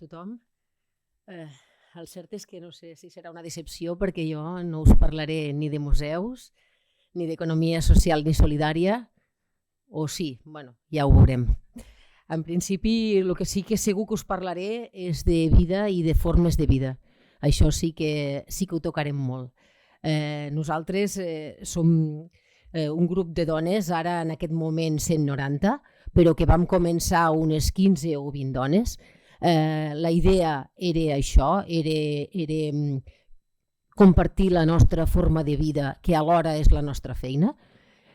tothom. El cert és que no sé si serà una decepció perquè jo no us parlaré ni de museus, ni d'economia social ni solidària, o sí, bueno, ja ho veurem. En principi, el que sí que segur que us parlaré és de vida i de formes de vida. Això sí que ho tocarem molt. Nosaltres som un grup de dones, ara en aquest moment 190, però que vam començar unes 15 o 20 dones. La idea era això, era compartir la nostra forma de vida, que alhora és la nostra feina,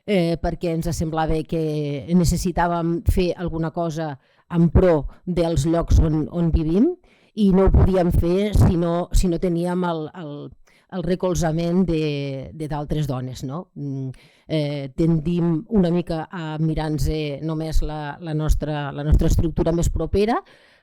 perquè ens semblava que necessitàvem fer alguna cosa en pro dels llocs on vivim i no ho podíem fer si no teníem el recolzament de d'altres dones. No? Tendim una mica a mirar-nos només la nostra estructura més propera,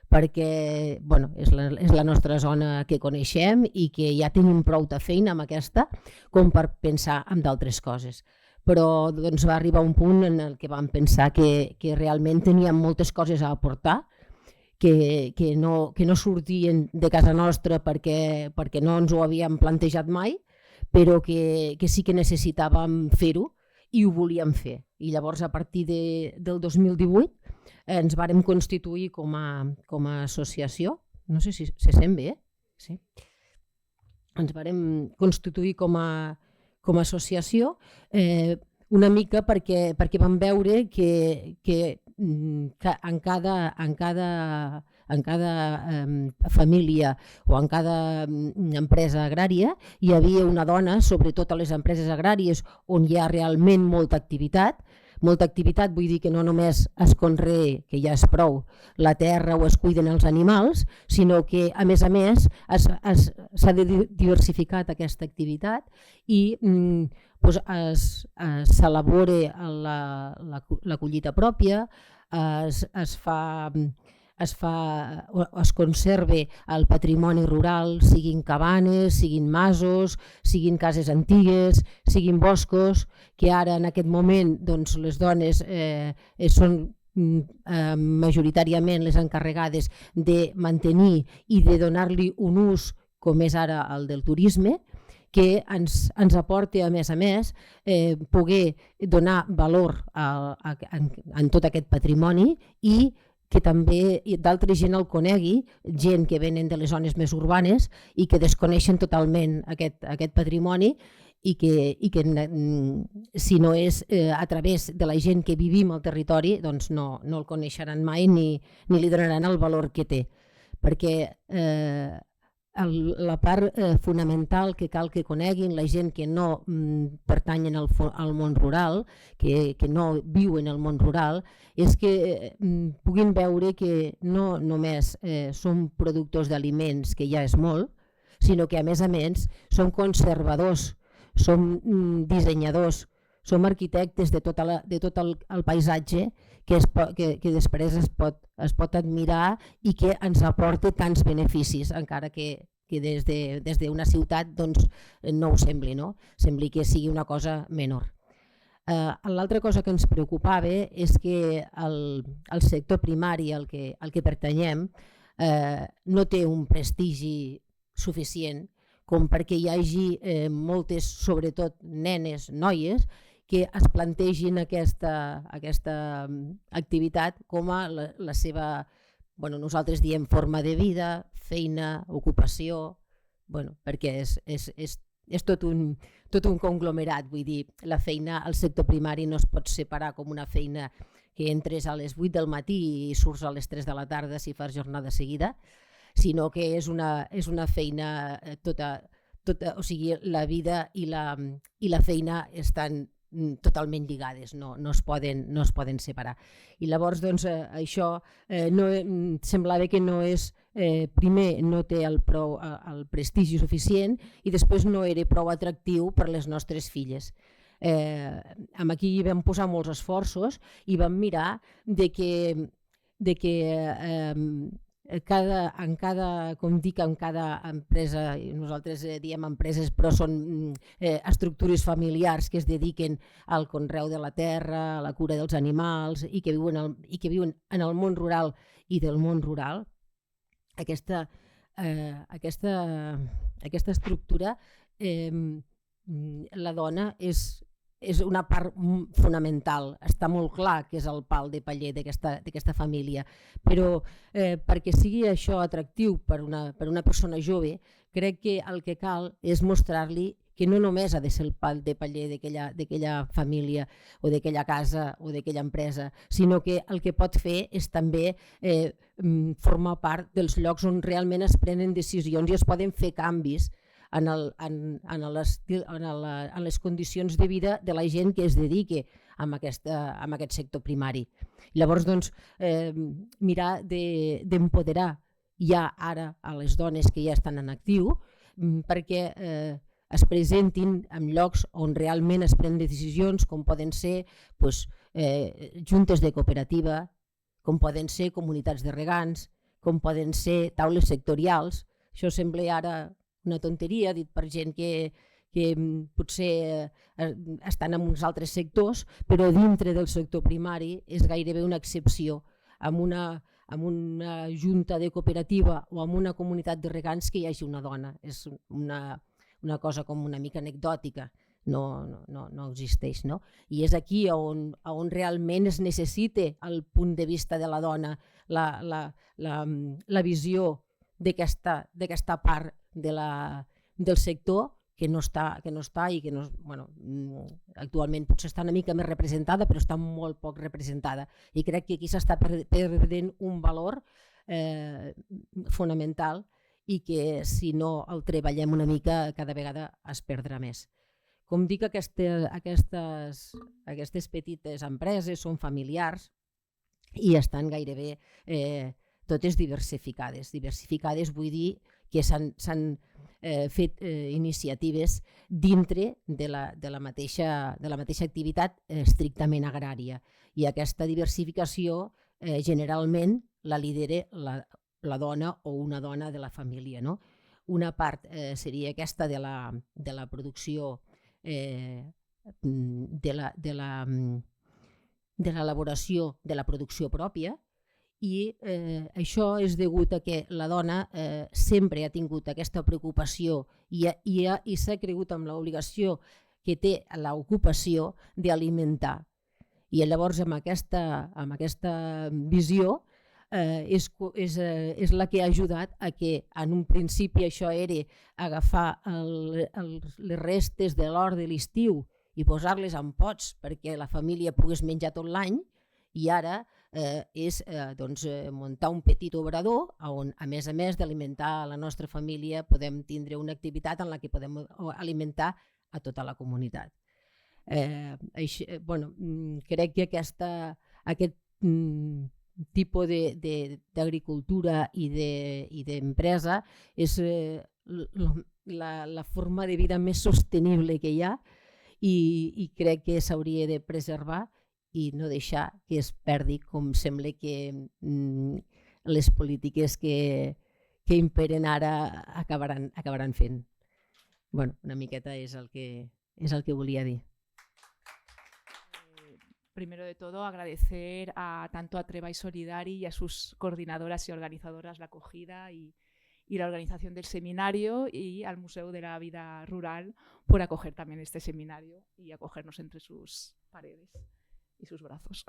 perquè és la nostra zona que coneixem i que ja tenim prou de feina amb aquesta com per pensar en d'altres coses. Però va arribar un punt en el que vam pensar que realment teníem moltes coses a aportar, que no sortien de casa nostra perquè no ens ho havíem plantejat mai, però que sí que necessitàvem fer-ho i ho volíem fer. I llavors, a partir del 2018, ens vàrem constituir com a associació. No sé si se sent bé, sí. Ens vàrem constituir com a associació una mica perquè vam veure que en cada família o en cada empresa agrària hi havia una dona, sobretot a les empreses agràries on hi ha realment molta activitat, vull dir que no només es conrea, que ja és prou, la terra o es cuiden els animals, sinó que a més s'ha diversificat aquesta activitat i s'elabora la collita pròpia, es conserva el patrimoni rural, siguin cabanes, siguin masos, siguin cases antigues, siguin boscos, que ara en aquest moment les dones són majoritàriament les encarregades de mantenir i de donar-li un ús com és ara el del turisme, que ens aporta a més poder donar valor en tot aquest patrimoni i que també d'altra gent el conegui, gent que venen de les zones més urbanes i que desconeixen totalment aquest patrimoni i que si no és a través de la gent que vivim al territori doncs no el coneixeran mai ni li donaran el valor que té. Perquè la part fonamental que cal que coneguin la gent que no pertanyen al món rural, que no viuen al món rural, és que puguin veure que no només som productors d'aliments, que ja és molt, sinó que a més som conservadors, som dissenyadors, som arquitectes de tot el paisatge que després es pot admirar i que ens aporta tants beneficis, encara que des d'una ciutat no ho sembli, sembli que sigui una cosa menor. L'altra cosa que ens preocupava és que el sector primari al que pertanyem no té un prestigi suficient com perquè hi hagi moltes, sobretot nenes, noies, que es plantegin aquesta activitat com a la seva, nosaltres diem forma de vida, feina, ocupació, perquè és tot un conglomerat, vull dir, la feina al sector primari no es pot separar com una feina que entres a les 8 del matí i surts a les 3 de la tarda si fas jornada seguida, sinó que és una feina tota, o sigui, la vida i la feina estan totalment lligades, no es poden separar. I llavors això semblava que no és, primer no té el prestigi suficient i després no era prou atractiu per les nostres filles. Aquí vam posar molts esforços i vam mirar de que com dic, en cada empresa, nosaltres diem empreses però són estructures familiars que es dediquen al conreu de la terra, a la cura dels animals i que viuen en el món rural i del món rural, aquesta estructura, la dona és una part fonamental. Està molt clar que és el pal de paller d'aquesta família, però perquè sigui això atractiu per una persona jove, crec que el que cal és mostrar-li que no només ha de ser el pal de paller d'aquella família o d'aquella casa o d'aquella empresa, sinó que el que pot fer és també formar part dels llocs on realment es prenen decisions i es poden fer canvis en les condicions de vida de la gent que es dediqui a aquest sector primari. Llavors, doncs, mirar d'empoderar ja ara a les dones que ja estan en actiu perquè es presentin en llocs on realment es prenen decisions, com poden ser juntes de cooperativa, com poden ser comunitats de regants, com poden ser taules sectorials. Això sembla ara una tonteria dit per gent que potser estan en uns altres sectors, però dintre del sector primari és gairebé una excepció amb una junta de cooperativa o amb una comunitat de regants que hi hagi una dona. És una cosa com una mica anecdòtica, no existeix. No? I és aquí on realment es necessita el punt de vista de la dona, la visió d'aquesta part del sector que no està i que actualment potser està una mica més representada, però està molt poc representada. I crec que aquí s'està perdent un valor fonamental i que si no el treballem una mica cada vegada es perdrà més. Com dic, aquestes petites empreses són familiars i estan gairebé totes diversificades. Diversificades vull dir que s'han fet iniciatives dintre de la mateixa activitat estrictament agrària, i aquesta diversificació generalment la lidera la dona o una dona de la família. Una part seria aquesta de la producció, de l'elaboració de la producció pròpia, i això és degut a que la dona sempre ha tingut aquesta preocupació i s'ha cregut amb l'obligació que té l'ocupació d'alimentar. I llavors amb aquesta visió és la que ha ajudat a que en un principi això era agafar les restes de l'hort de l'estiu i posar-les en pots perquè la família pogués menjar tot l'any, i ara és muntar un petit obrador on, a més podem tindre una activitat en la que podem alimentar a tota la comunitat. Crec que aquest tipus d'agricultura i d'empresa és la forma de vida més sostenible que hi ha, i crec que s'hauria de preservar i no deixar que es perdi, com sembla que les polítiques que imperen ara acabaran fent. Una miqueta és el que volia dir. Primero de todo, agradecer tanto a Treba y Solidari y a sus coordinadoras y organizadoras la acogida y la organización del seminario, y al Museo de la Vida Rural por acoger también este seminario y acogernos entre sus paredes y sus brazos.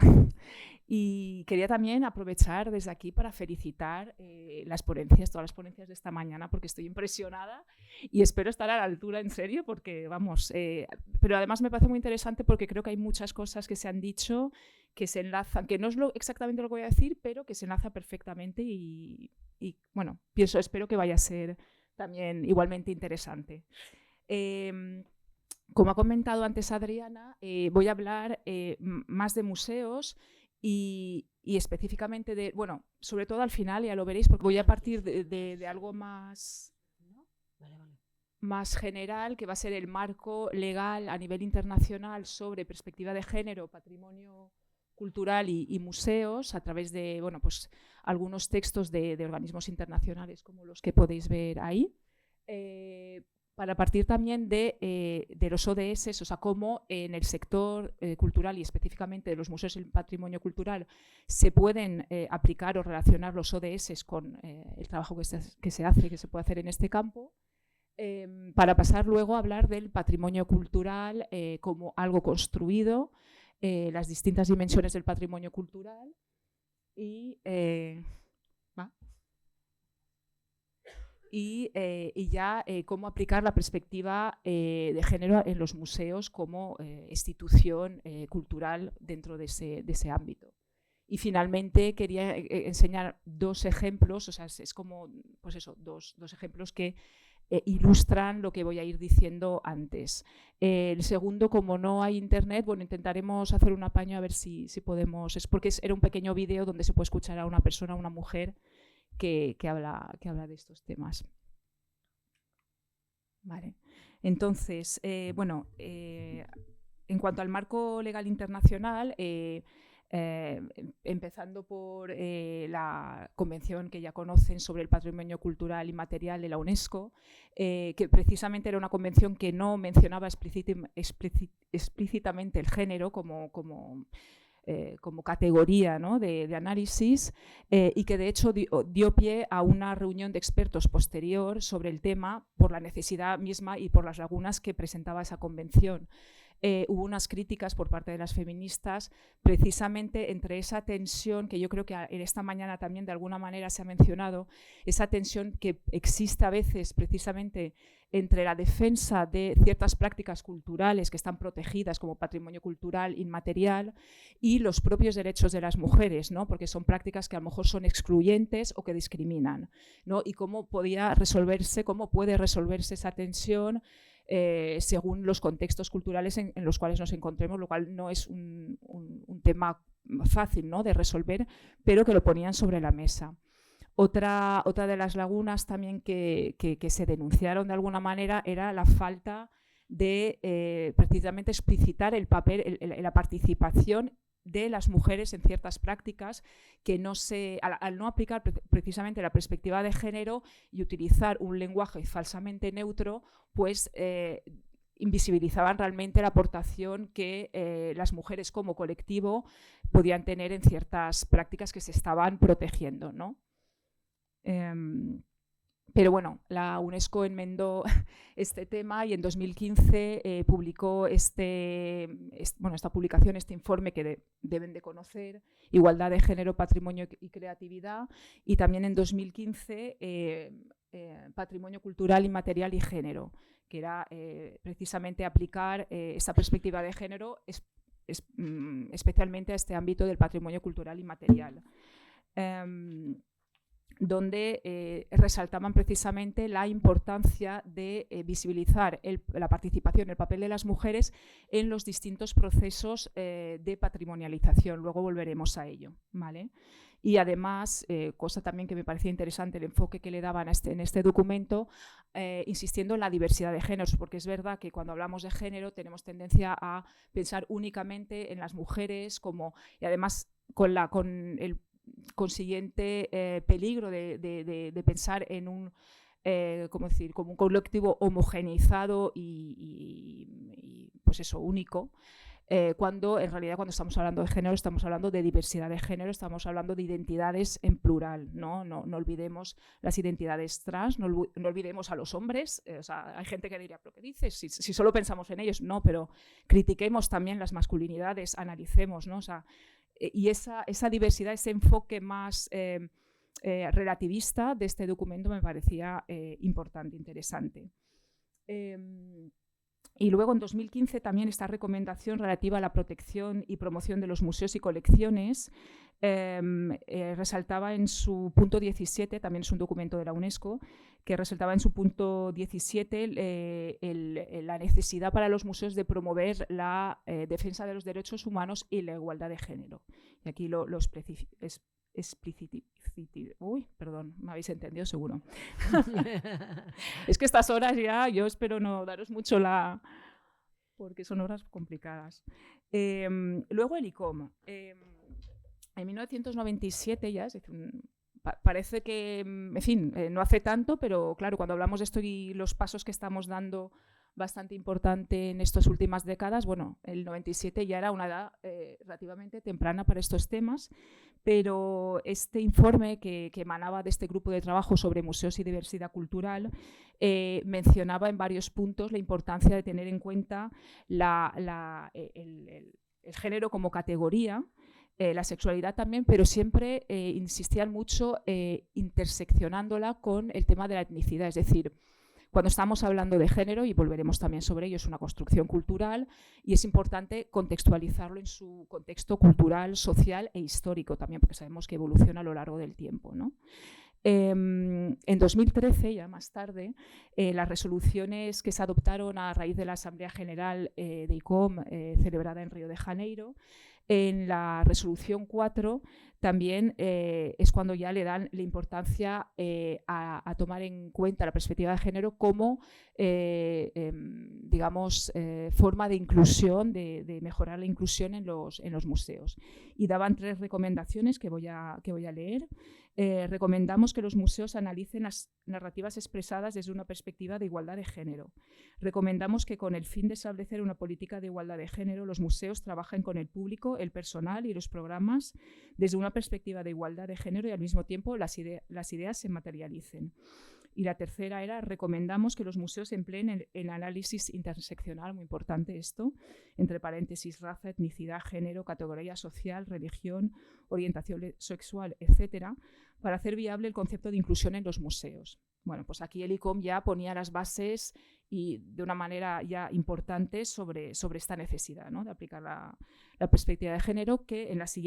Y quería también aprovechar desde aquí para felicitar todas las ponencias de esta mañana, porque estoy impresionada y espero estar a la altura, en serio, porque vamos, pero además me parece muy interesante porque creo que hay muchas cosas que se han dicho que se enlazan, que no es exactamente lo que voy a decir, pero que se enlaza perfectamente y espero que vaya a ser también igualmente interesante. Como ha comentado antes Adriana, voy a hablar más de museos y específicamente sobre todo al final, ya lo veréis, porque voy a partir de algo más general, que va a ser el marco legal a nivel internacional sobre perspectiva de género, patrimonio cultural y museos, a través de algunos textos de organismos internacionales como los que podéis ver ahí. para partir también de los ODS, o sea, cómo en el sector cultural y específicamente de los museos y el patrimonio cultural se pueden aplicar o relacionar los ODS con el trabajo que se hace, que se puede hacer en este campo, para pasar luego a hablar del patrimonio cultural como algo construido, las distintas dimensiones del patrimonio cultural y ya cómo aplicar la perspectiva de género en los museos como institución cultural dentro de ese ámbito. Y finalmente quería enseñar dos ejemplos, o sea, es como, pues eso, dos ejemplos que ilustran lo que voy a ir diciendo antes. El segundo, como no hay internet, bueno, intentaremos hacer un apaño a ver si podemos, es porque era un pequeño vídeo donde se puede escuchar a una persona, a una mujer, que habla de estos temas. Vale. Entonces, bueno, en cuanto al marco legal internacional, empezando por la convención que ya conocen sobre el patrimonio cultural inmaterial de la UNESCO, que precisamente era una convención que no mencionaba explícitamente el género como categoría, ¿no?, de análisis, y que de hecho dio pie a una reunión de expertos posterior sobre el tema por la necesidad misma y por las lagunas que presentaba esa convención. Hubo unas críticas por parte de las feministas precisamente entre esa tensión que yo creo que en esta mañana también de alguna manera se ha mencionado, esa tensión que existe a veces precisamente entre la defensa de ciertas prácticas culturales que están protegidas como patrimonio cultural inmaterial y los propios derechos de las mujeres, ¿no?, porque son prácticas que a lo mejor son excluyentes o que discriminan, ¿no?, y cómo puede resolverse esa tensión según los contextos culturales en los cuales nos encontremos, lo cual no es un tema fácil, ¿no?, de resolver, pero que lo ponían sobre la mesa. Otra de las lagunas también que se denunciaron de alguna manera era la falta de precisamente explicitar el papel, la participación de las mujeres en ciertas prácticas que al no aplicar precisamente la perspectiva de género y utilizar un lenguaje falsamente neutro, pues invisibilizaban realmente la aportación que las mujeres como colectivo podían tener en ciertas prácticas que se estaban protegiendo, ¿no? Pero bueno, la UNESCO enmendó este tema y en 2015 publicó esta publicación, este informe que deben de conocer, Igualdad de Género, Patrimonio y Creatividad, y también en 2015 Patrimonio Cultural Inmaterial y Género, que era precisamente aplicar esta perspectiva de género especialmente a este ámbito del patrimonio cultural inmaterial. Donde resaltaban precisamente la importancia de visibilizar la participación, el papel de las mujeres en los distintos procesos de patrimonialización. Luego volveremos a ello, ¿vale? Y además, cosa también que me parecía interesante, el enfoque que le daban en este documento, insistiendo en la diversidad de géneros, porque es verdad que cuando hablamos de género tenemos tendencia a pensar únicamente en las mujeres y además con el consiguiente peligro de pensar en un como un colectivo homogeneizado y pues eso, único, cuando en realidad cuando estamos hablando de género estamos hablando de diversidad de género, estamos hablando de identidades en plural, no olvidemos las identidades trans, no olvidemos a los hombres, o sea, hay gente que diría, ¿pero qué dices? Si solo pensamos en ellos, no, pero critiquemos también las masculinidades, analicemos, ¿no? O sea, y esa diversidad, ese enfoque más relativista de este documento me parecía importante, interesante. Y luego en 2015 también esta recomendación relativa a la protección y promoción de los museos y colecciones resaltaba en su punto 17, también es un documento de la UNESCO, que resaltaba en su punto 17 la necesidad para los museos de promover la defensa de los derechos humanos y la igualdad de género. Y aquí lo Uy, perdón, me habéis entendido seguro. Es que estas horas ya, yo espero no daros mucho porque son horas complicadas. Luego el ICOM. En 1997 ya, es decir, parece que, en fin, no hace tanto, pero claro, cuando hablamos de esto y los pasos que estamos dando bastante importante en estas últimas décadas, bueno, el 97 ya era una edad relativamente temprana para estos temas, pero este informe que emanaba de este grupo de trabajo sobre museos y diversidad cultural mencionaba en varios puntos la importancia de tener en cuenta el género como categoría, la sexualidad también, pero siempre insistían mucho interseccionándola con el tema de la etnicidad, es decir, cuando estamos hablando de género, y volveremos también sobre ello, es una construcción cultural y es importante contextualizarlo en su contexto cultural, social e histórico también, porque sabemos que evoluciona a lo largo del tiempo, ¿no? En 2013, ya más tarde, las resoluciones que se adoptaron a raíz de la Asamblea General de ICOM celebrada en Río de Janeiro, en la resolución 4 también es cuando ya le dan la importancia a tomar en cuenta la perspectiva de género como, digamos, forma de inclusión, de mejorar la inclusión en los museos. Y daban 3 recomendaciones que voy a leer. Recomendamos que los museos analicen las narrativas expresadas desde una perspectiva de igualdad de género. Recomendamos que con el fin de establecer una política de igualdad de género, los museos trabajen con el público, el personal y los programas desde una perspectiva de igualdad de género y al mismo tiempo las ideas se materialicen. Y la tercera era, recomendamos que los museos empleen el análisis interseccional, muy importante esto, entre paréntesis, raza, etnicidad, género, categoría social, religión, orientación sexual, etcétera, para hacer viable el concepto de inclusión en los museos. Bueno, pues aquí el ICOM ya ponía las bases y de una manera ya importante sobre esta necesidad, ¿no?, de aplicar la perspectiva de género, que en las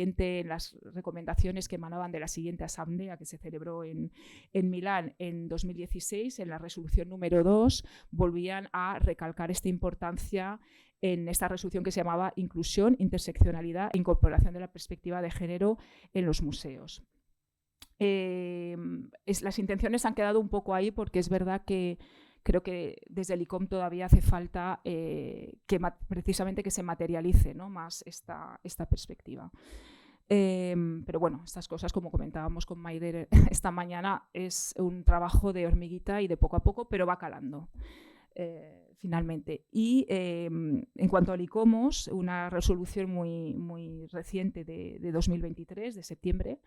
recomendaciones que emanaban de la siguiente asamblea que se celebró en Milán en 2016, en la resolución número 2, volvían a recalcar esta importancia en esta resolución que se llamaba Inclusión, Interseccionalidad e Incorporación de la Perspectiva de Género en los museos. Las intenciones han quedado un poco ahí porque es verdad que creo que desde el ICOM todavía hace falta precisamente que se materialice, ¿no?, más esta perspectiva. Pero bueno, estas cosas, como comentábamos con Maider esta mañana, es un trabajo de hormiguita y de poco a poco, pero va calando. Finalmente. Y en cuanto al ICOMOS, una resolución muy reciente de 2023, de septiembre,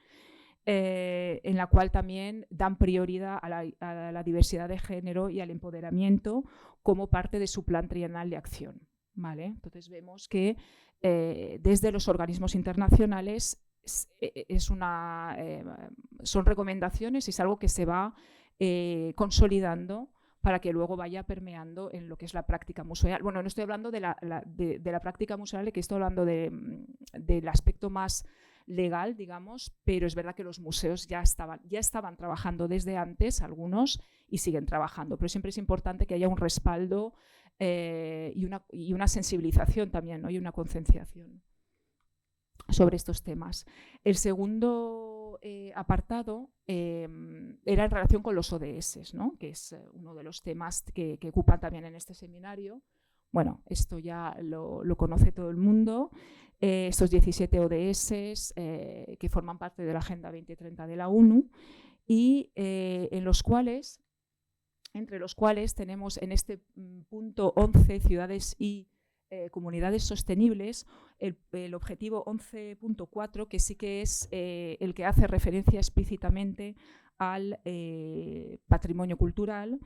en la cual también dan prioridad a la diversidad de género y al empoderamiento como parte de su plan trienal de acción, ¿vale? Entonces vemos que desde los organismos internacionales son recomendaciones y es algo que se va consolidando para que luego vaya permeando en lo que es la práctica museal. Bueno, no estoy hablando de la práctica museal, que estoy hablando del aspecto más legal, digamos, pero es verdad que los museos ya estaban trabajando desde antes, algunos, y siguen trabajando, pero siempre es importante que haya un respaldo y una sensibilización también, ¿no?, y una concienciación sobre estos temas. El segundo apartado era en relación con los ODS, ¿no?, que es uno de los temas que ocupan también en este seminario. Bueno, esto ya lo conoce todo el mundo. Estos 17 ODS que forman parte de la Agenda 2030 de la ONU y entre los cuales tenemos en este punto 11 ciudades y comunidades sostenibles, el objetivo 11.4, que sí que es el que hace referencia explícitamente al patrimonio cultural,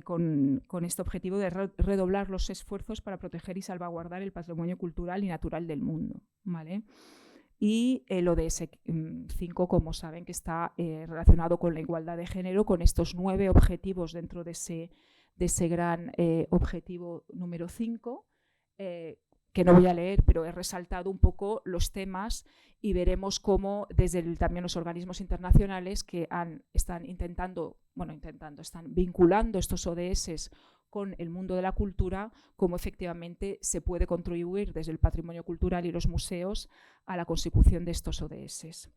con este objetivo de redoblar los esfuerzos para proteger y salvaguardar el patrimonio cultural y natural del mundo, ¿vale? Y el ODS 5, como saben, que está relacionado con la igualdad de género, con estos 9 objetivos dentro de ese gran objetivo número 5, que no voy a leer, pero he resaltado un poco los temas y veremos cómo desde también los organismos internacionales que están vinculando estos ODS con el mundo de la cultura, cómo efectivamente se puede contribuir desde el patrimonio cultural y los museos a la consecución de estos ODS.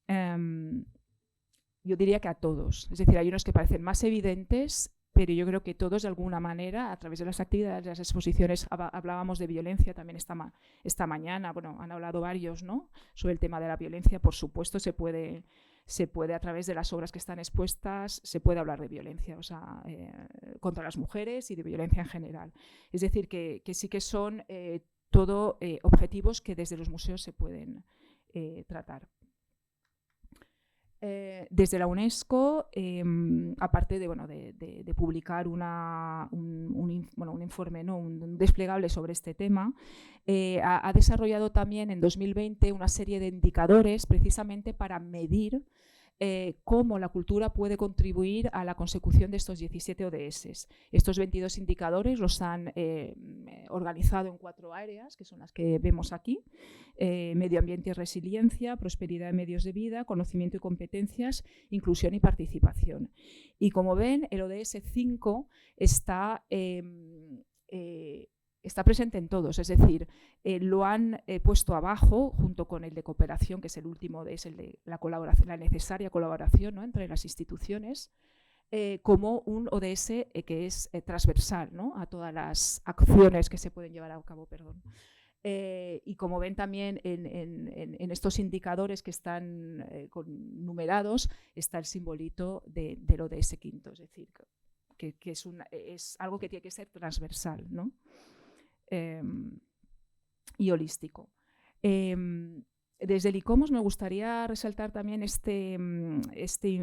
Yo diría que a todos, es decir, hay unos que parecen más evidentes, pero yo creo que todos de alguna manera, a través de las actividades, de las exposiciones, hablábamos de violencia también esta mañana, bueno, han hablado varios, ¿no?, sobre el tema de la violencia. Por supuesto se puede se puede, a través de las obras que están expuestas, se puede hablar de violencia, o sea, contra las mujeres y de violencia en general. Es decir, que sí que son todo objetivos que desde los museos se pueden tratar. Desde la UNESCO, aparte de publicar un informe, ¿no? un desplegable sobre este tema, ha desarrollado también en 2020 una serie de indicadores precisamente para medir cómo la cultura puede contribuir a la consecución de estos 17 ODS. Estos 22 indicadores los han organizado en 4 áreas, que son las que vemos aquí: medio ambiente y resiliencia, prosperidad y medios de vida, conocimiento y competencias, inclusión y participación. Y como ven, el ODS 5 está presente en todos, es decir, lo han puesto abajo junto con el de cooperación, que es el último, es el de la colaboración, la necesaria colaboración, ¿no? entre las instituciones, como un ODS que es transversal, ¿no? a todas las acciones que se pueden llevar a cabo. Y como ven también en estos indicadores que están numerados, está el simbolito del ODS quinto, es decir, que es algo que tiene que ser transversal, ¿no? Y holístico. Desde el ICOMOS me gustaría resaltar también este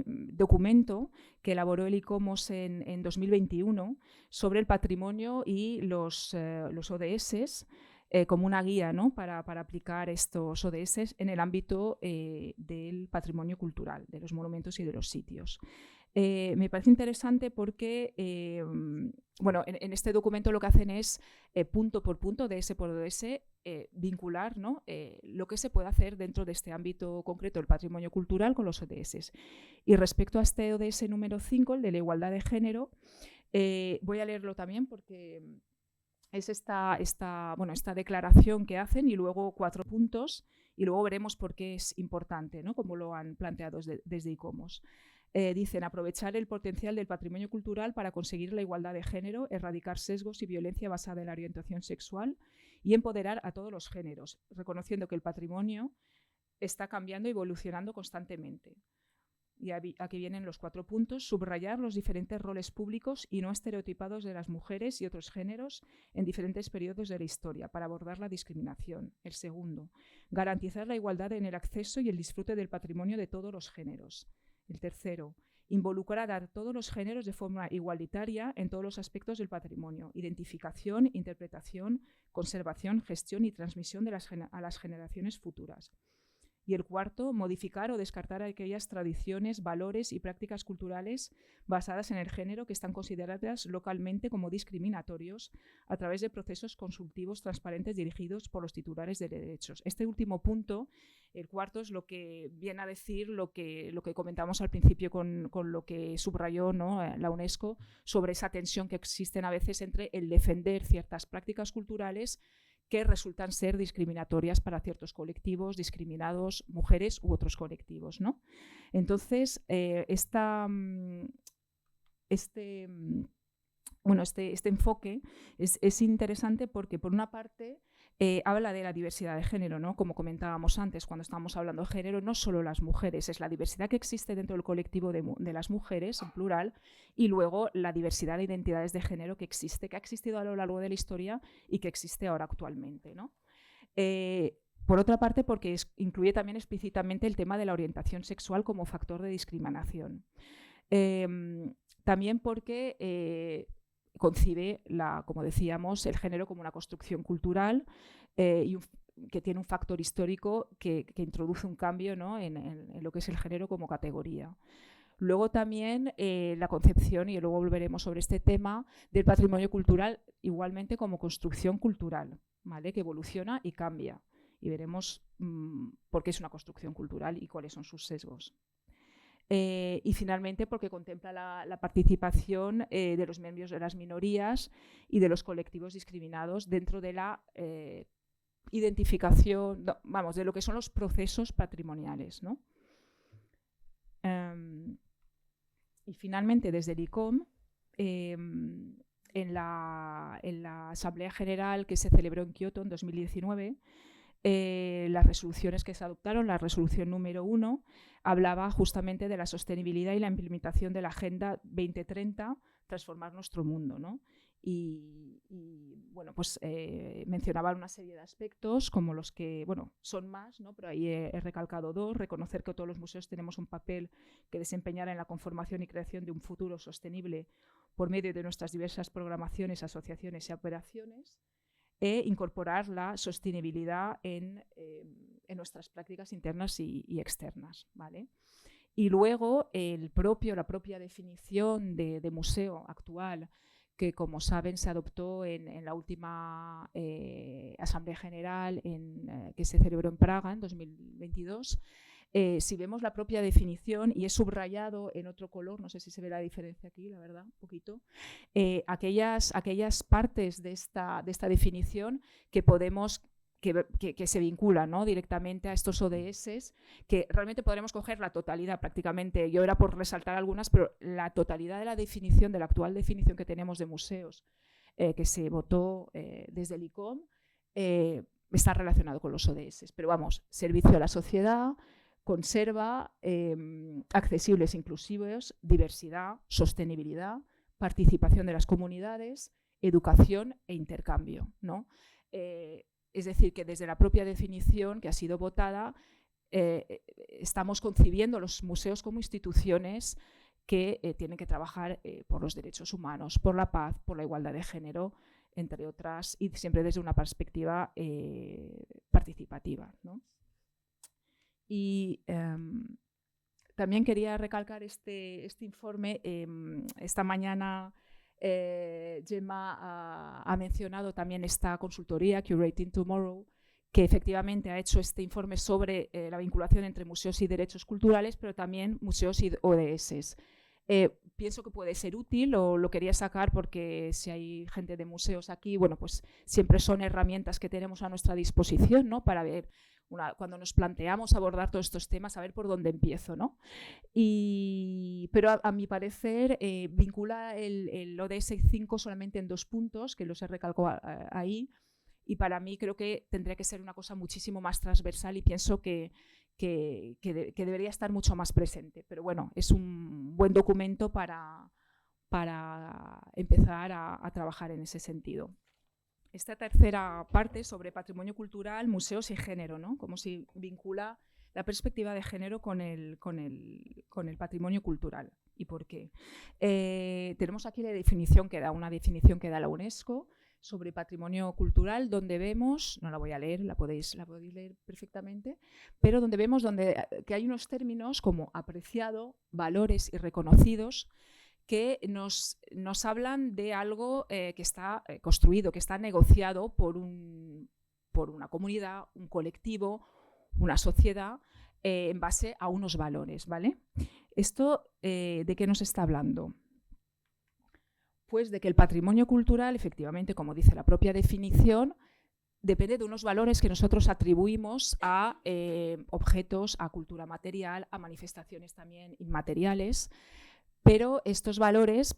documento que elaboró el ICOMOS en 2021 sobre el patrimonio y los ODS, como una guía, ¿no? para aplicar estos ODS en el ámbito del patrimonio cultural, de los monumentos y de los sitios. Me parece interesante porque en este documento lo que hacen es punto por punto, ODS por ODS, vincular, ¿no? lo que se puede hacer dentro de este ámbito concreto del patrimonio cultural con los ODS. Y respecto a este ODS número 5, el de la igualdad de género, voy a leerlo también porque es esta declaración que hacen y luego 4 puntos, y luego veremos por qué es importante, ¿no? Como lo han planteado desde ICOMOS. Dicen: aprovechar el potencial del patrimonio cultural para conseguir la igualdad de género, erradicar sesgos y violencia basada en la orientación sexual y empoderar a todos los géneros, reconociendo que el patrimonio está cambiando y evolucionando constantemente. Y aquí vienen los 4 puntos: subrayar los diferentes roles públicos y no estereotipados de las mujeres y otros géneros en diferentes periodos de la historia para abordar la discriminación. El segundo: garantizar la igualdad en el acceso y el disfrute del patrimonio de todos los géneros. El tercero: involucrar a todos los géneros de forma igualitaria en todos los aspectos del patrimonio: identificación, interpretación, conservación, gestión y transmisión a las generaciones futuras. Y el cuarto: modificar o descartar aquellas tradiciones, valores y prácticas culturales basadas en el género que están consideradas localmente como discriminatorios a través de procesos consultivos transparentes dirigidos por los titulares de derechos. Este último punto, el cuarto, es lo que viene a decir lo que comentamos al principio con lo que subrayó, ¿no? la UNESCO, sobre esa tensión que existen a veces entre el defender ciertas prácticas culturales que resultan ser discriminatorias para ciertos colectivos, discriminados, mujeres u otros colectivos, ¿no? Entonces, este enfoque es interesante porque, por una parte, habla de la diversidad de género, ¿no? Como comentábamos antes, cuando estábamos hablando de género, no solo las mujeres, es la diversidad que existe dentro del colectivo de las mujeres, en plural, y luego la diversidad de identidades de género que ha existido a lo largo de la historia y que existe ahora actualmente, ¿no? Por otra parte, porque incluye también explícitamente el tema de la orientación sexual como factor de discriminación. También porque concibe, como decíamos, el género como una construcción cultural que tiene un factor histórico que introduce un cambio, ¿no? en lo que es el género como categoría. Luego también la concepción, y luego volveremos sobre este tema, del patrimonio cultural igualmente como construcción cultural, ¿vale? Que evoluciona y cambia. Y veremos por qué es una construcción cultural y cuáles son sus sesgos. Y finalmente porque contempla la participación de los miembros de las minorías y de los colectivos discriminados dentro de la identificación, de lo que son los procesos patrimoniales, ¿no? Y finalmente, desde el ICOM, en la Asamblea General que se celebró en Kioto en 2019, las resoluciones que se adoptaron, la resolución número 1, hablaba justamente de la sostenibilidad y la implementación de la Agenda 2030, transformar nuestro mundo, ¿no? Y bueno, pues mencionaba una serie de aspectos como los que, bueno, son más, ¿no? Pero ahí he recalcado 2: reconocer que todos los museos tenemos un papel que desempeñar en la conformación y creación de un futuro sostenible por medio de nuestras diversas programaciones, asociaciones y operaciones, e incorporar la sostenibilidad en nuestras prácticas internas y externas, ¿vale? Y luego la propia definición de museo actual, que como saben se adoptó en la última Asamblea General que se celebró en Praga en 2022. Si vemos la propia definición, y es subrayado en otro color, no sé si se ve la diferencia aquí, la verdad, un poquito, aquellas partes de esta definición que podemos que se vinculan, ¿no?, directamente a estos ODS, que realmente podremos coger la totalidad prácticamente. Yo era por resaltar algunas, pero la totalidad de la definición, de la actual definición que tenemos de museos, que se votó desde el ICOM, está relacionado con los ODS. Pero vamos, servicio a la sociedad, conserva, accesibles, inclusivos, diversidad, sostenibilidad, participación de las comunidades, educación e intercambio, ¿no? Es decir, que desde la propia definición que ha sido votada, estamos concibiendo los museos como instituciones que tienen que trabajar por los derechos humanos, por la paz, por la igualdad de género, entre otras, y siempre desde una perspectiva participativa, ¿no? Y también quería recalcar este informe. Esta mañana Gemma ha mencionado también esta consultoría, Curating Tomorrow, que efectivamente ha hecho este informe sobre la vinculación entre museos y derechos culturales, pero también museos y ODS. Pienso que puede ser útil, o lo quería sacar porque si hay gente de museos aquí, bueno, pues siempre son herramientas que tenemos a nuestra disposición, ¿no?, para ver, cuando nos planteamos abordar todos estos temas, a ver por dónde empiezo, ¿no? Pero a mi parecer vincula el ODS 5 solamente en 2 puntos, que los he recalcado ahí, y para mí creo que tendría que ser una cosa muchísimo más transversal, y pienso que debería estar mucho más presente. Pero bueno, es un buen documento para empezar a trabajar en ese sentido. Esta tercera parte sobre patrimonio cultural, museos y género, ¿no?, cómo se vincula la perspectiva de género con el patrimonio cultural y por qué. Tenemos aquí una definición que da la UNESCO sobre patrimonio cultural, donde vemos, no la voy a leer, la podéis leer perfectamente, pero donde vemos que hay unos términos como apreciado, valores y reconocidos, que nos hablan de algo que está construido, que está negociado por una comunidad, un colectivo, una sociedad, en base a unos valores, ¿vale? ¿Esto de qué nos está hablando? Pues de que el patrimonio cultural, efectivamente, como dice la propia definición, depende de unos valores que nosotros atribuimos a objetos, a cultura material, a manifestaciones también inmateriales, pero estos valores,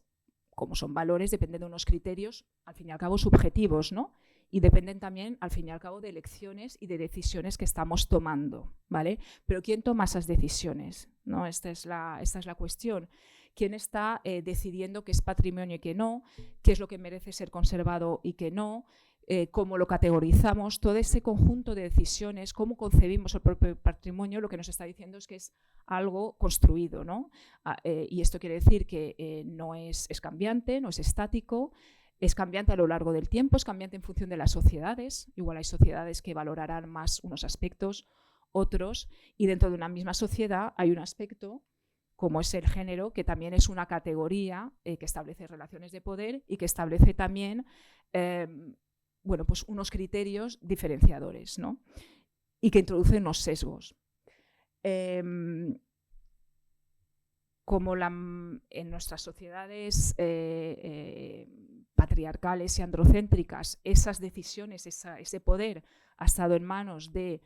como son valores, dependen de unos criterios, al fin y al cabo, subjetivos, ¿no? Y dependen también, al fin y al cabo, de elecciones y de decisiones que estamos tomando, ¿vale? Pero ¿quién toma esas decisiones?, ¿no? Esta es la cuestión. ¿Quién está decidiendo qué es patrimonio y qué no? ¿Qué es lo que merece ser conservado y qué no? Cómo lo categorizamos, todo ese conjunto de decisiones, cómo concebimos el propio patrimonio, lo que nos está diciendo es que es algo construido, ¿no? Y esto quiere decir que no es cambiante, no es estático, es cambiante a lo largo del tiempo, es cambiante en función de las sociedades. Igual hay sociedades que valorarán más unos aspectos, otros, y dentro de una misma sociedad hay un aspecto, como es el género, que también es una categoría que establece relaciones de poder y que establece también bueno, pues unos criterios diferenciadores, ¿no?, y que introducen unos sesgos. Como en nuestras sociedades patriarcales y androcéntricas, esas decisiones, ese poder ha estado en manos de,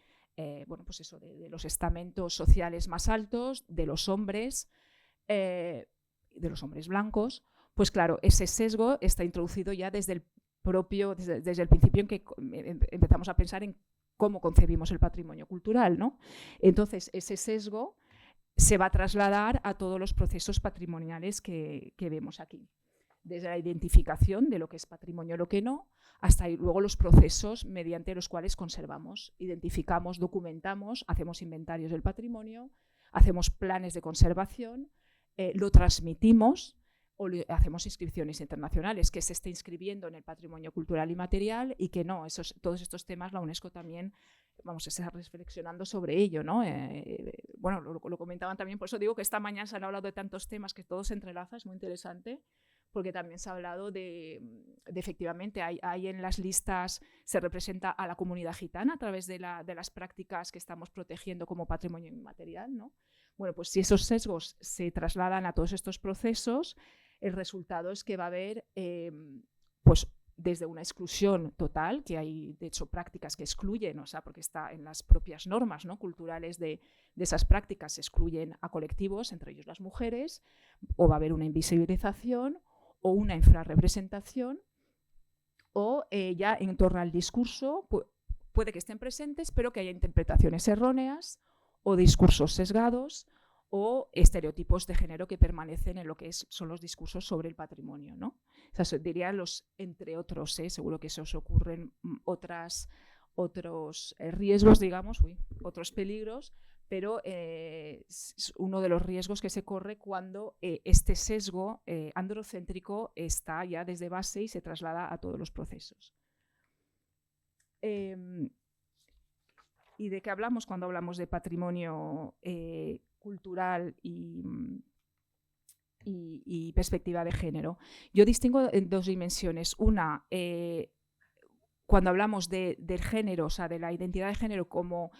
bueno, pues eso, de los estamentos sociales más altos, de los hombres blancos, pues claro, ese sesgo está introducido ya desde el principio, en que empezamos a pensar en cómo concebimos el patrimonio cultural, ¿no? Entonces, ese sesgo se va a trasladar a todos los procesos patrimoniales que vemos aquí. Desde la identificación de lo que es patrimonio y lo que no, hasta luego los procesos mediante los cuales conservamos, identificamos, documentamos, hacemos inventarios del patrimonio, hacemos planes de conservación, lo transmitimos o hacemos inscripciones internacionales, que se esté inscribiendo en el patrimonio cultural y material y que no. Todos estos temas la UNESCO también vamos a estar reflexionando sobre ello, ¿no? Bueno, lo comentaban también, por eso digo que esta mañana se han hablado de tantos temas que todo se entrelaza, es muy interesante, porque también se ha hablado de efectivamente, hay en las listas, se representa a la comunidad gitana a través de las prácticas que estamos protegiendo como patrimonio inmaterial, ¿no? Bueno, pues si esos sesgos se trasladan a todos estos procesos, el resultado es que va a haber, pues, desde una exclusión total, que hay de hecho prácticas que excluyen, o sea, porque está en las propias normas, ¿no?, culturales de esas prácticas, se excluyen a colectivos, entre ellos las mujeres, o va a haber una invisibilización o una infrarrepresentación, o ya en torno al discurso puede que estén presentes, pero que haya interpretaciones erróneas o discursos sesgados o estereotipos de género que permanecen en lo que son los discursos sobre el patrimonio, ¿no? O sea, diría entre otros, seguro que se os ocurren otros riesgos, digamos, otros peligros, pero es uno de los riesgos que se corre cuando este sesgo androcéntrico está ya desde base y se traslada a todos los procesos. ¿Y de qué hablamos cuando hablamos de patrimonio cultural y perspectiva de género? Yo distingo en dos dimensiones. Una, cuando hablamos del género, o sea, de la identidad de género como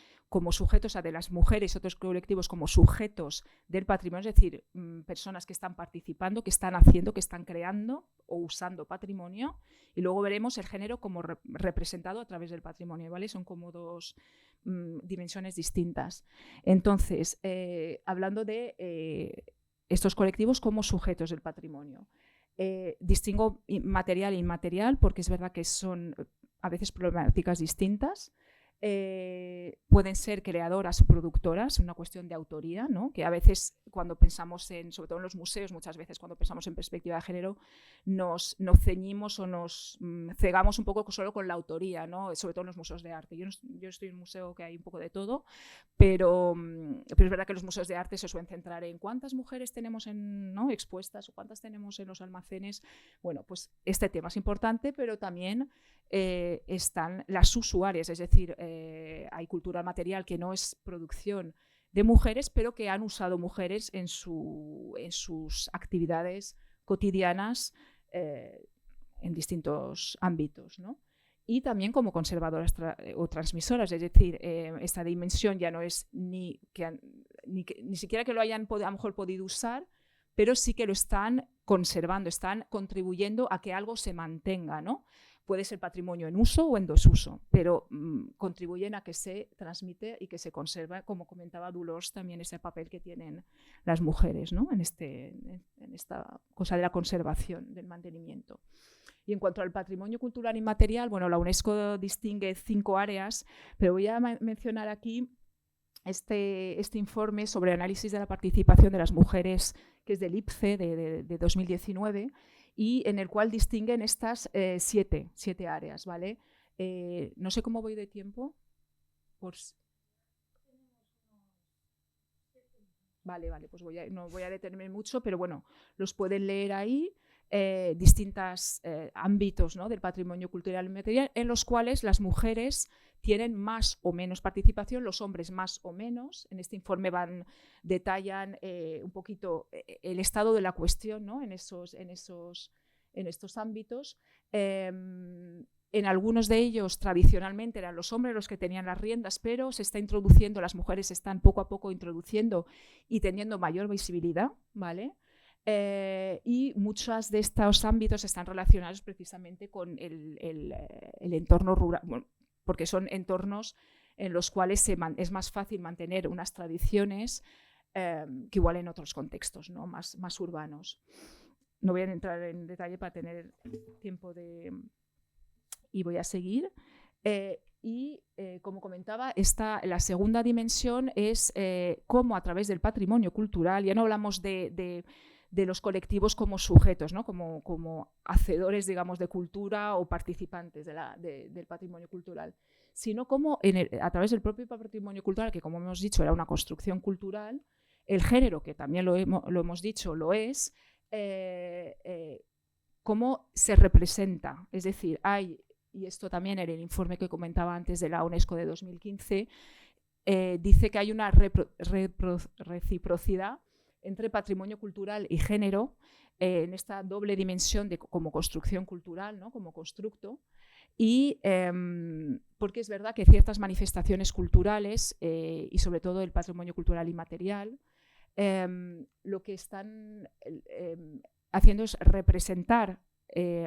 sujetos, o sea, de las mujeres y otros colectivos como sujetos del patrimonio, es decir, personas que están participando, que están haciendo, que están creando o usando patrimonio, y luego veremos el género como representado a través del patrimonio, ¿vale? Son como dos dimensiones distintas. Entonces, hablando de estos colectivos como sujetos del patrimonio, distingo material e inmaterial porque es verdad que son a veces problemáticas distintas. Pueden ser creadoras o productoras, una cuestión de autoría, ¿no? Que a veces cuando pensamos sobre todo en los museos, muchas veces cuando pensamos en perspectiva de género, nos ceñimos o nos cegamos un poco solo con la autoría, ¿no? Sobre todo en los museos de arte. Yo estoy en un museo que hay un poco de todo, pero es verdad que los museos de arte se suelen centrar en cuántas mujeres tenemos ¿no?, expuestas o cuántas tenemos en los almacenes. Bueno, pues este tema es importante, pero también están las usuarias, es decir, hay cultura material que no es producción de mujeres, pero que han usado mujeres en sus actividades cotidianas en distintos ámbitos, ¿no? Y también como conservadoras o transmisoras, es decir, esta dimensión ya no es ni siquiera que lo hayan a lo mejor podido usar, pero sí que lo están conservando, están contribuyendo a que algo se mantenga, ¿no? Puede ser patrimonio en uso o en desuso, pero contribuyen a que se transmite y que se conserva, como comentaba Dolors, también ese papel que tienen las mujeres, ¿no?, en esta cosa de la conservación, del mantenimiento. Y en cuanto al patrimonio cultural inmaterial, bueno, la UNESCO distingue 5 áreas, pero voy a mencionar aquí este informe sobre análisis de la participación de las mujeres, que es del IPCE de 2019, y en el cual distinguen estas 7 áreas, ¿vale? No sé cómo voy de tiempo. Vale, pues no voy a detenerme mucho, pero bueno, los pueden leer ahí. Distintos ámbitos, ¿no?, del patrimonio cultural y material, en los cuales las mujeres tienen más o menos participación, los hombres más o menos. En este informe detallan un poquito el estado de la cuestión, ¿no?, en estos ámbitos. En algunos de ellos tradicionalmente eran los hombres los que tenían las riendas, pero se está introduciendo, las mujeres están poco a poco introduciendo y teniendo mayor visibilidad, ¿vale? Y muchos de estos ámbitos están relacionados precisamente con el entorno rural, bueno, porque son entornos en los cuales es más fácil mantener unas tradiciones que igual en otros contextos, ¿no?, más urbanos. No voy a entrar en detalle para tener tiempo y voy a seguir. Y, como comentaba, la segunda dimensión es cómo a través del patrimonio cultural, ya no hablamos de los colectivos como sujetos, ¿no? como hacedores, digamos, de cultura o participantes del patrimonio cultural, sino cómo a través del propio patrimonio cultural, que como hemos dicho era una construcción cultural, el género, que también lo hemos dicho, lo es, cómo se representa. Es decir, y esto también en el informe que comentaba antes de la UNESCO de 2015, dice que hay una reciprocidad entre patrimonio cultural y género, en esta doble dimensión como construcción cultural, ¿no? Como constructo, y porque es verdad que ciertas manifestaciones culturales, y sobre todo el patrimonio cultural inmaterial, lo que están haciendo es representar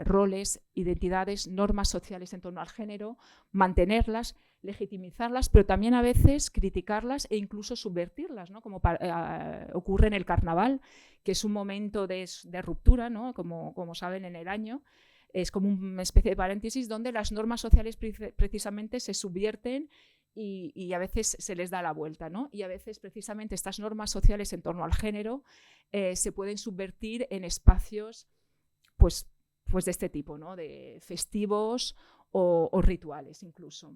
roles, identidades, normas sociales en torno al género, mantenerlas, legitimizarlas, pero también a veces criticarlas e incluso subvertirlas, ¿no? Como ocurre en el carnaval, que es un momento de ruptura, ¿no? Como saben, en el año. Es como una especie de paréntesis donde las normas sociales precisamente se subvierten y a veces se les da la vuelta, ¿no? Y a veces precisamente estas normas sociales en torno al género se pueden subvertir en espacios pues de este tipo, ¿no? De festivos o rituales incluso.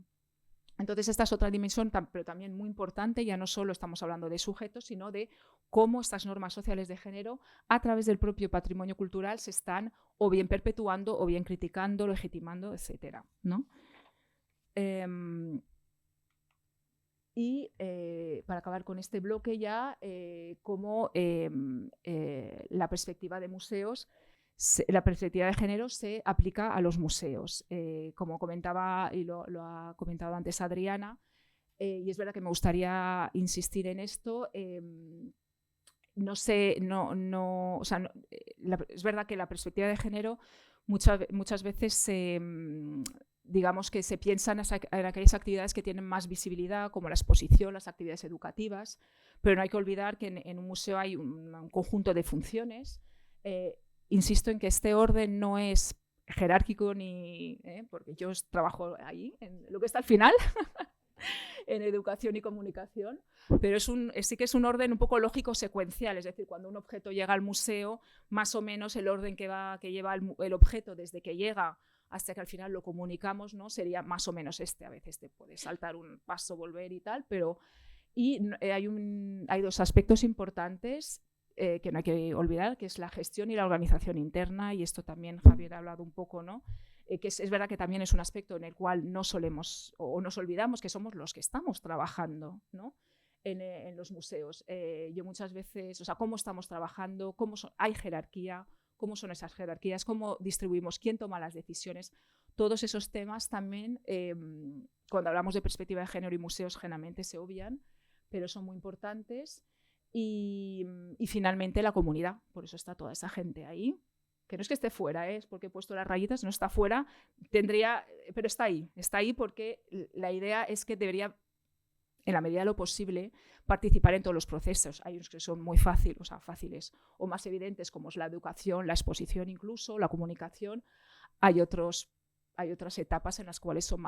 Entonces esta es otra dimensión, pero también muy importante. Ya no solo estamos hablando de sujetos, sino de cómo estas normas sociales de género a través del propio patrimonio cultural se están o bien perpetuando o bien criticando, legitimando, etcétera, ¿no? Y para acabar con este bloque ya, cómo la perspectiva de museos, la perspectiva de género se aplica a los museos. Como comentaba y lo ha comentado antes Adriana, y es verdad que me gustaría insistir en esto. Es verdad que la perspectiva de género muchas veces digamos que se piensan en aquellas actividades que tienen más visibilidad, como la exposición, las actividades educativas, pero no hay que olvidar que en un museo hay un conjunto de funciones. Insisto en que este orden no es jerárquico porque yo trabajo ahí, en lo que está al final, en educación y comunicación, pero sí que es un orden un poco lógico secuencial, es decir, cuando un objeto llega al museo, más o menos el orden que lleva el objeto desde que llega hasta que al final lo comunicamos, ¿no? Sería más o menos a veces te puedes saltar un paso, volver y tal, pero hay dos aspectos importantes que no hay que olvidar, que es la gestión y la organización interna, y esto también Javier ha hablado un poco, ¿no? Que es verdad que también es un aspecto en el cual no solemos o nos olvidamos que somos los que estamos trabajando, ¿no? En los museos. Yo muchas veces, ¿cómo estamos trabajando? ¿Hay jerarquía? ¿Cómo son esas jerarquías? ¿Cómo distribuimos? ¿Quién toma las decisiones? Todos esos temas también, cuando hablamos de perspectiva de género y museos, generalmente se obvian, pero son muy importantes. Y finalmente la comunidad, por eso está toda esa gente ahí, que no es que esté fuera, es porque he puesto las rayitas, no está fuera, pero está ahí porque la idea es que debería, en la medida de lo posible, participar en todos los procesos. Hay unos que son muy fáciles o más evidentes, como es la educación, la exposición incluso, la comunicación. Hay otras etapas en las cuales son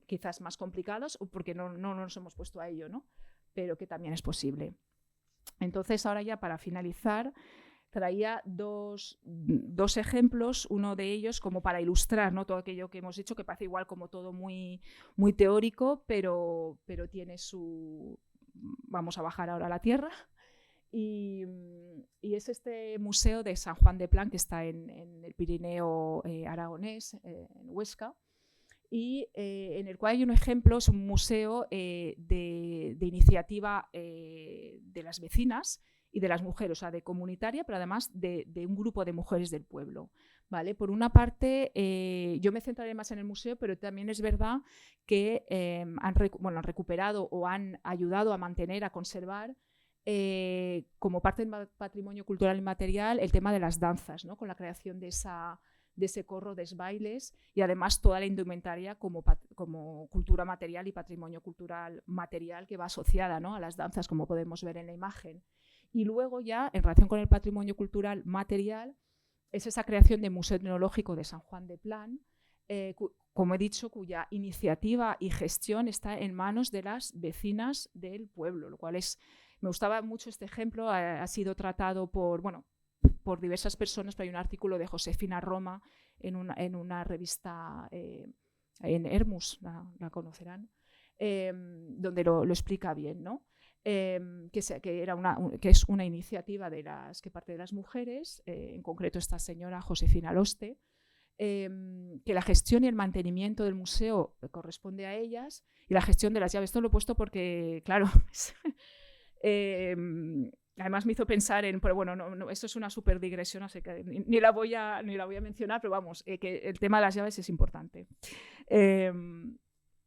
quizás más complicados o porque no nos hemos puesto a ello, ¿no? Pero que también es posible. Entonces, ahora ya para finalizar, traía dos ejemplos, uno de ellos como para ilustrar, ¿no? Todo aquello que hemos dicho, que parece igual como todo muy, muy teórico, pero tiene su... Vamos a bajar ahora a la tierra. Y es este museo de San Juan de Plan, que está en el Pirineo aragonés, en Huesca, y en el cual hay un ejemplo, es un museo de iniciativa de las vecinas y de las mujeres, de comunitaria, pero además de un grupo de mujeres del pueblo, ¿vale? Por una parte, yo me centraré más en el museo, pero también es verdad que han recuperado o han ayudado a mantener, a conservar, como parte del patrimonio cultural inmaterial, el tema de las danzas, ¿no? Con la creación de ese corro de bailes y además toda la indumentaria como cultura material y patrimonio cultural material que va asociada, ¿no? A las danzas, como podemos ver en la imagen. Y luego ya, en relación con el patrimonio cultural material, es esa creación del Museo Etnológico de San Juan de Plan, como he dicho, cuya iniciativa y gestión está en manos de las vecinas del pueblo, lo cual me gustaba mucho este ejemplo, ha sido tratado por diversas personas, pero hay un artículo de Josefina Roma en una revista en Hermus, la conocerán, donde lo explica bien, ¿no? Que es una iniciativa que parte de las mujeres, en concreto esta señora Josefina Loste, que la gestión y el mantenimiento del museo corresponde a ellas, y la gestión de las llaves. Esto lo he puesto porque, claro, además me hizo pensar pero bueno, no, esto es una súper digresión, así que ni la voy a mencionar, pero vamos, que el tema de las llaves es importante.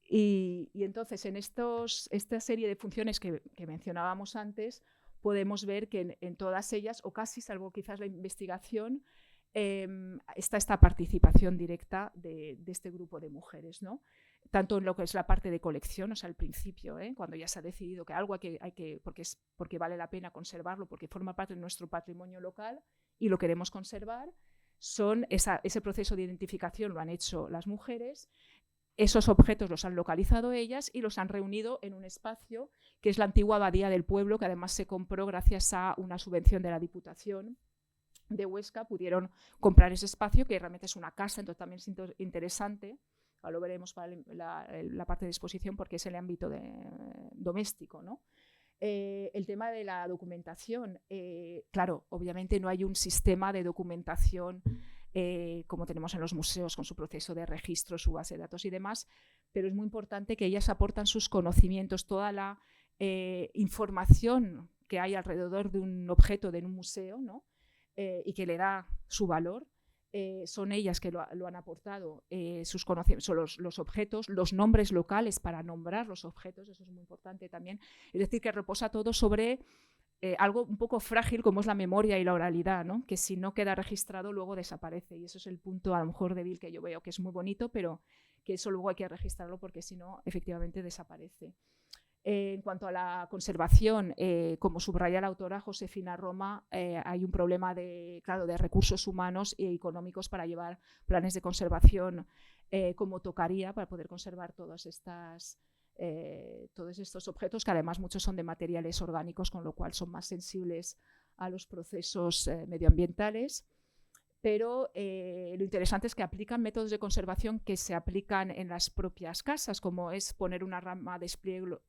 Y entonces, en esta serie de funciones que mencionábamos antes, podemos ver que en todas ellas, o casi, salvo quizás la investigación, está esta participación directa de este grupo de mujeres, ¿no? Tanto en lo que es la parte de colección, o sea, al principio, cuando ya se ha decidido que algo hay que porque vale la pena conservarlo, porque forma parte de nuestro patrimonio local y lo queremos conservar, ese proceso de identificación lo han hecho las mujeres. Esos objetos los han localizado ellas y los han reunido en un espacio que es la antigua abadía del pueblo, que además se compró gracias a una subvención de la Diputación de Huesca. Pudieron comprar ese espacio, que realmente es una casa, entonces también es interesante. Ahora lo veremos para la parte de exposición, porque es el ámbito doméstico, ¿no? El tema de la documentación, claro, obviamente no hay un sistema de documentación como tenemos en los museos, con su proceso de registro, su base de datos y demás, pero es muy importante que ellas aportan sus conocimientos, toda la información que hay alrededor de un objeto de un museo, ¿no? Y que le da su valor. Son ellas que lo han aportado, sus conocimientos, son los objetos, los nombres locales para nombrar los objetos, eso es muy importante también. Es decir, que reposa todo sobre algo un poco frágil como es la memoria y la oralidad, ¿no? Que si no queda registrado luego desaparece, y eso es el punto a lo mejor débil que yo veo, que es muy bonito, pero que eso luego hay que registrarlo porque si no efectivamente desaparece. En cuanto a la conservación, como subraya la autora Josefina Roma, hay un problema de recursos humanos y económicos para llevar planes de conservación como tocaría para poder conservar todos estos objetos, que además muchos son de materiales orgánicos, con lo cual son más sensibles a los procesos medioambientales. Pero lo interesante es que aplican métodos de conservación que se aplican en las propias casas, como es poner una rama de esplieglo,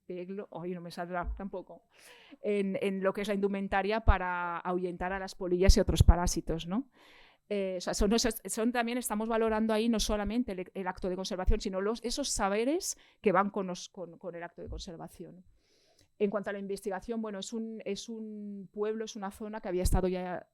no me saldrá tampoco, en lo que es la indumentaria para ahuyentar a las polillas y otros parásitos, ¿no? O sea, también estamos valorando ahí no solamente el acto de conservación, sino esos saberes que van con el acto de conservación. En cuanto a la investigación, bueno, es un pueblo, es una zona que había estado ya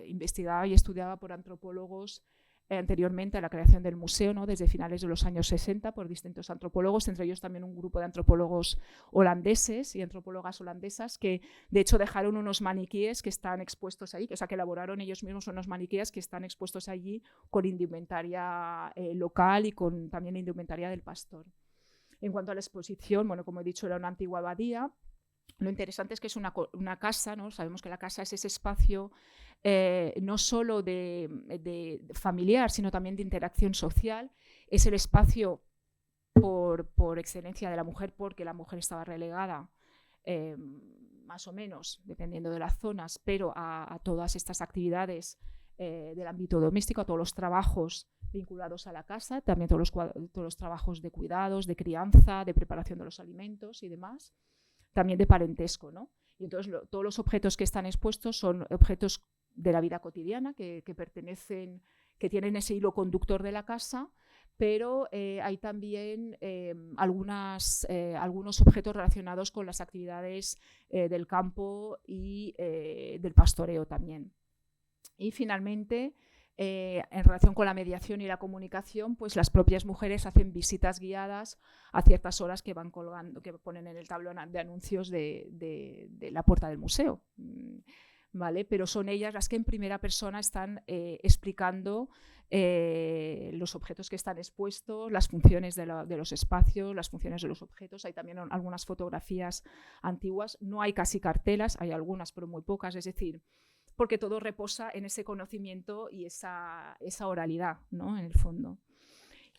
investigada y estudiada por antropólogos anteriormente a la creación del museo, ¿no? Desde finales de los años 60 por distintos antropólogos, entre ellos también un grupo de antropólogos holandeses y antropólogas holandesas que de hecho dejaron unos maniquíes que están expuestos ahí, o sea que elaboraron ellos mismos unos maniquíes que están expuestos allí con indumentaria local y con también indumentaria del pastor. En cuanto a la exposición, bueno, como he dicho, era una antigua abadía. Lo interesante es que es una casa, ¿no? Sabemos que la casa es ese espacio no solo de familiar, sino también de interacción social. Es el espacio por excelencia de la mujer, porque la mujer estaba relegada, más o menos, dependiendo de las zonas, pero a todas estas actividades del ámbito doméstico, a todos los trabajos vinculados a la casa, también todos los trabajos de cuidados, de crianza, de preparación de los alimentos y demás. También de parentesco, ¿no? Y entonces todos los objetos que están expuestos son objetos de la vida cotidiana que tienen ese hilo conductor de la casa, pero hay también algunos objetos relacionados con las actividades del campo y del pastoreo también. Y finalmente, en relación con la mediación y la comunicación, pues las propias mujeres hacen visitas guiadas a ciertas horas que van colgando, que ponen en el tablón de anuncios de la puerta del museo, ¿vale? Pero son ellas las que en primera persona están explicando los objetos que están expuestos, las funciones de los espacios, las funciones de los objetos. Hay también algunas fotografías antiguas, no hay casi cartelas, hay algunas pero muy pocas, es decir, porque todo reposa en ese conocimiento y esa oralidad, ¿no? En el fondo.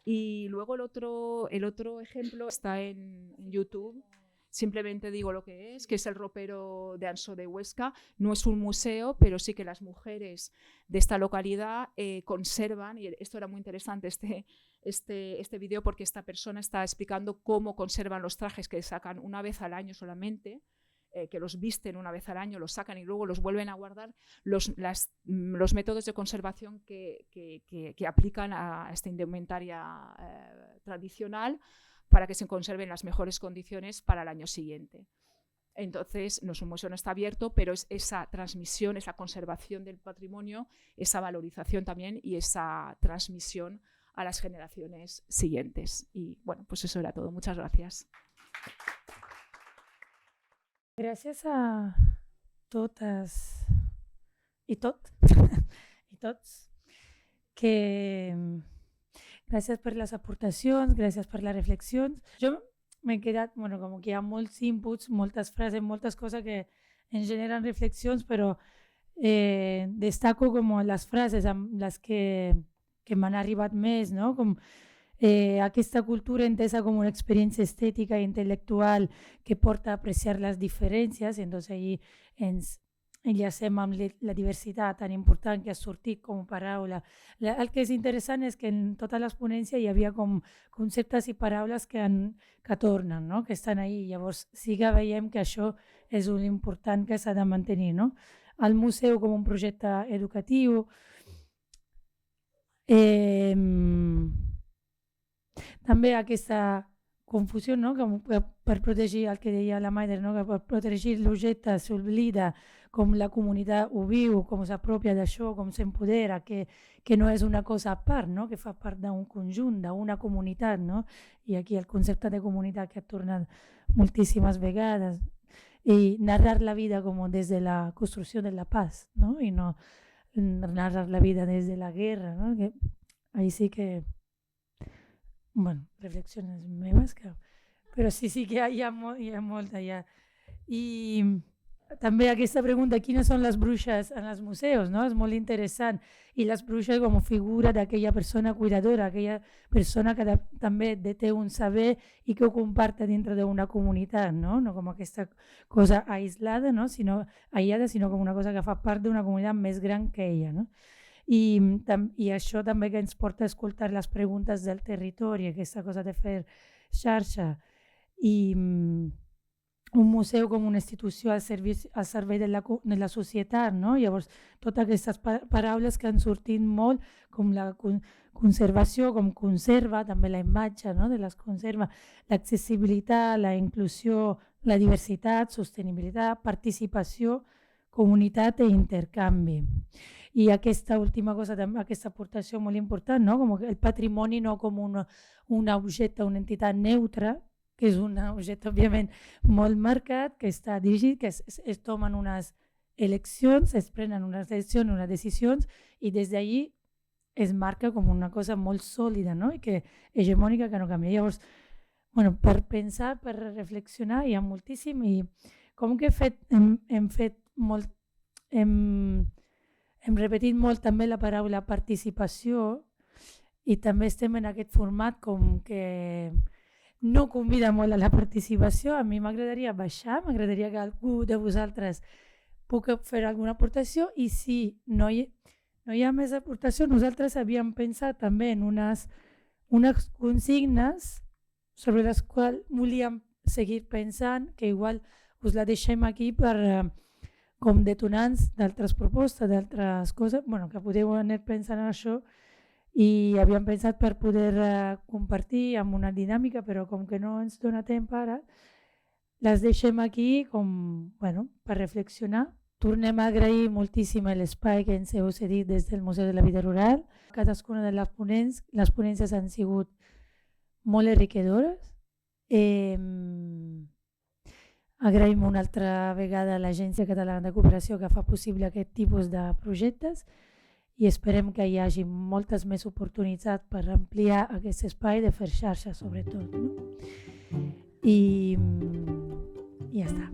Y luego el otro ejemplo está en YouTube. Simplemente digo lo que es el ropero de Ansó de Huesca. No es un museo, pero sí que las mujeres de esta localidad conservan, y esto era muy interesante este vídeo, porque esta persona está explicando cómo conservan los trajes que sacan una vez al año solamente, que los visten una vez al año, los sacan y luego los vuelven a guardar, los métodos de conservación que aplican a esta indumentaria tradicional, para que se conserven las mejores condiciones para el año siguiente. Entonces, no es un museo, no está abierto, pero es esa transmisión, esa conservación del patrimonio, esa valorización también y esa transmisión a las generaciones siguientes. Y bueno, pues eso era todo. Muchas gracias. Gràcies a totes i tots que gràcies per les aportacions, gràcies per les reflexions. Jo m'he quedat, com que hi ha molts inputs, moltes frases, moltes coses que ens generen reflexions, però destaco com les frases amb les que m'han arribat més, no? Com aquesta cultura entesa com una experiència estètica i intel·lectual que porta a apreciar les diferències, i doncs allí ens enllacem amb la diversitat tan important que ha sortit com a paraula. El que és interessant és que en totes les ponències hi havia com conceptes i paraules que tornen, no? Que estan ahí. Llavors sí que veiem que això és l'important que s'ha de mantenir, no? El museu com un projecte educatiu. També aquesta confusió, no? Que per protegir el que deia la Maider, no? Que per protegir l'objecte s'oblida com la comunitat ho viu, com s'apropia d'això, com s'empodera, que no és una cosa a part, no? Que fa part d'un conjunt, d'una comunitat, no? I aquí el concepte de comunitat que ha tornat moltíssimes vegades, i narrar la vida com des de la construcció de la paz, no? I no narrar la vida des de la guerra, no? Que ahí sí que, reflexiones meves, però sí que hi ha molta ja. I també aquesta pregunta, quines són les bruixes en els museus, no? És molt interessant. I les bruixes com a figura d'aquella persona cuidadora, aquella persona que també té un saber i que ho comparta dintre d'una comunitat, no? No com aquesta cosa aislada, no? Aïllada, sinó com una cosa que fa part d'una comunitat més gran que ella, no? I això també que ens porta a escoltar les preguntes del territori, aquesta cosa de fer xarxa. I un museu com una institució al servei de la societat, no? Llavors, totes aquestes paraules que han sortit molt, com la conservació, com conserva, també la imatge, no? De les conserva, l'accessibilitat, la inclusió, la diversitat, sostenibilitat, participació, comunitat i intercanvi. I aquesta última cosa, aquesta aportació molt important, no? Com el patrimoni no com un objecte, una entitat neutra, que és un objecte, òbviament, molt marcat, que està dirigit, que es tomen unes eleccions, es prenen unes eleccions, unes decisions, i des d'allí es marca com una cosa molt sòlida, no? I que hegemònica, que no canvia. Llavors, per pensar, per reflexionar, hi ha moltíssim, i com que hem repetit molt també la paraula participació, i també estem en aquest format com que no convida molt a la participació. A mi m'agradaria baixar, m'agradaria que algú de vosaltres pugui fer alguna aportació, i si no hi ha més aportació, nosaltres havíem pensat també en unes consignes sobre les quals volíem seguir pensant, que igual us la deixem aquí com detonants d'altres propostes, d'altres coses, que podeu anar pensant en això. I havíem pensat per poder compartir amb una dinàmica, però com que no ens dona temps ara, les deixem aquí per reflexionar. Tornem a agrair moltíssim l'espai que ens heu cedit des del Museu de la Vida Rural. Cadascuna de les ponències han sigut molt enriquidores. Agraïm una altra vegada a l'Agència Catalana de Cooperació que fa possible aquest tipus de projectes, i esperem que hi hagi moltes més oportunitats per ampliar aquest espai de fer xarxa, sobretot. I ja està.